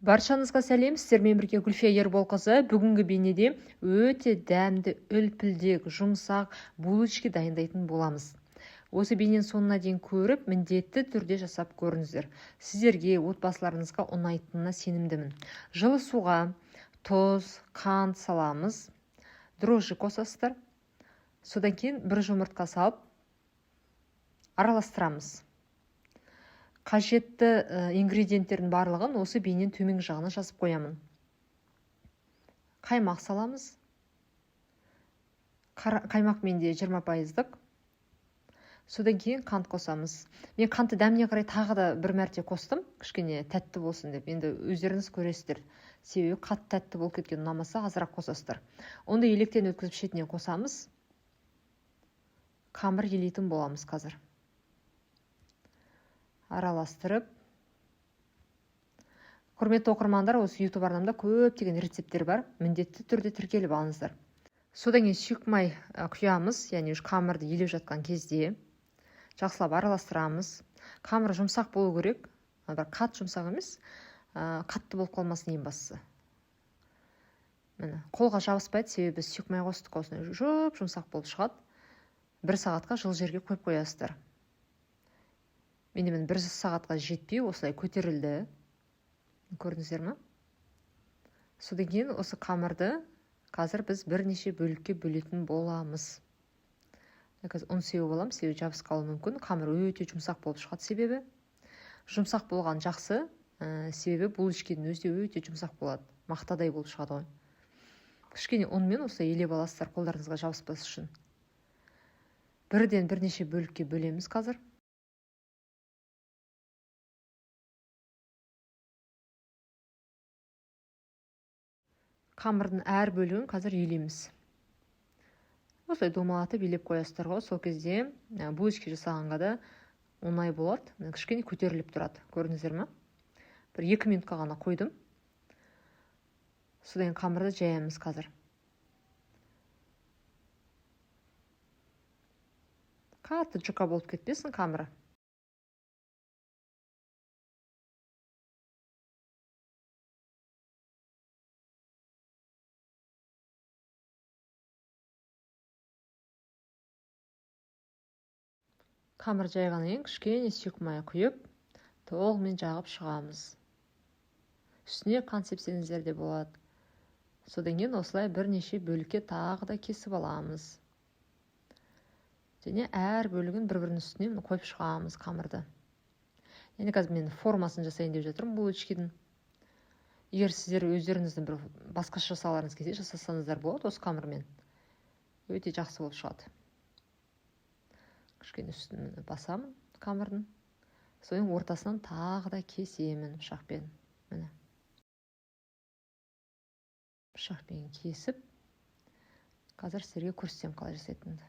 Баршаңызға сәлем, сіздермен бірге Гүлфия Ерболқызы. Бүгінгі бейнеде өте дәмді, үлпілдек, жұмсақ булочки дайындайтын боламыз. Осы бейненің соңына дейін көріп, міндетті түрде жасап көріңіздер. Сіздерге, отбасыларыңызға ұнайтынына сенімдімін. Жылы суға тұз, қант саламыз, дрожжи қосасыздар. Содан кейін бір жұмыртқа салып араластырамыз. Қажетті ингредиенттердің барлығын осы бейненің төменгі жағына жазып қоямын. Қаймақ саламыз. Қаймақ менде 20%. Содан кейін қант қосамыз. Мен қантты дәміне қарай тағы да бір мәрте қостым, кішкене тәтті болсын деп. Енді өздеріңіз көресіздер. Себебі қатты тәтті болып кеткен ұнамаса, азырақ қосасыздар. Онда електен өткізіп шетіне қосамыз. Қамыр елейтін боламыз қазір. Араластырып. Құрметті оқырмандар, осы YouTube арнамда көптеген рецепттер бар. Міндетті түрде тіркеліп алыңыздар. Содан кейін сүйікмай құямыз, яғни қамырды елеп жатқан кезде жақсылап араластырамыз. Қамыр жұмсақ болу керек, бір қатты жұмсақ емес, қатты болып қалмасын ең бастысы. Міне, қолға жабыспайды, себебі сүйікмай қостық, осындай жұмсақ болып шығады. 1 сағатқа жылы жерге қойып қоясыздар. Менімен 1 сағатқа жетпей осылай көтерілді. Көрдіңіздер ме? Содан кейін осы қамырды қазір біз бірнеше бөлікке бөлетін боламыз. Қазір ұн сеуіп аламын, себебі жабысып қалуы мүмкін. Қамыр өте жұмсақ болып шығады себебі. Жұмсақ болған жақсы, себебі булочканың өзі де өте жұмсақ болады. Мақтадай болып шығады ғой. Кішкене ұнмен осылай елеп аласыздар, қолдарыңызға жабыспас үшін. Бірден бірнеше бөлікке бөлеміз қазір. Қамырдың әр бөлігін қазір елейміз. Осылай домалатып елеп қоясыздар ғой. Сол кезде булочка жасағанға да оңай болады. Кішкене көтеріліп тұрады. Көрдіңіздер ме? Бір 2 минутқа ғана қойдым. Содан қамырды жаямыз қазір. Қатты жұқа болып кетпесін қамыры. Қамыр жайғаннан кейін кішкене сүйікмай құйып, толығымен жағып шығамыз. Үстіне қант сепсеңіздер де болады. Содан кейін осылай бірнеше бөлікке тағы да кесіп аламыз. Және әр бөлігін бір-бірінің үстіне қойып шығамыз қамырды. Енді қазір мен формасын жасайын деп жатырмын булочканың. Егер сіздер өздеріңіздің бір басқаша жасағыларыңыз келсе, жасасаңыздар болады осы қамырмен. Өте жақсы болып шығады. Кішкене үстін басамын қамырдың. Соның ортасынан тағы да кесемін пышақпен. Міне. Пышақпен кесіп, қазір сіздерге көрсетем қалай жасайтынымды.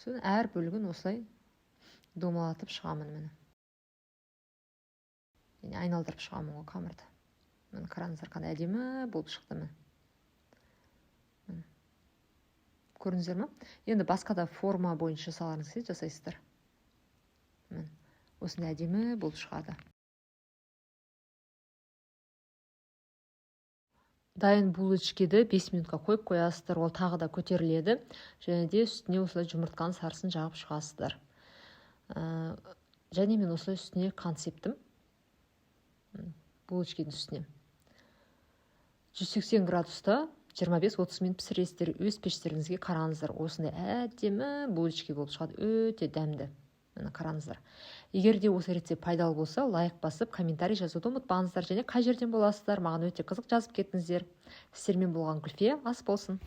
Соның әр бөлігін осылай домалатып шығамын міне. Және айналдырып шығамын ғой қамырды. Міне қараңыздар, қандай әдемі болып шықты міне. Көрдіңіздер ме? Енді басқа да форма бойынша жасағыларыңыз келсе жасайсыздар. Осындай әдемі болып шығады. Дайын булочканы 5 минутқа қойып қоясыздар, ол тағы да көтеріледі. Және де үстіне осылай жұмыртқаның сарысын жағып шығасыздар. Және мен осылай үстіне қант септім. Булочканың үстіне. 180 градуста 25-30 минут пісіресіздер. Өз пештеріңізге қараңыздар. Осындай әдемі булочка болып шығады. Өте дәмді. Міне қараңыздар. Егер де осы рецепт пайдалы болса, лайк басып, комментарий жазуды ұмытпаңыздар. Және қай жерден боласыздар, маған өте қызық жазып кетіңіздер. Сіздермен болған Гүлфия ас болсын.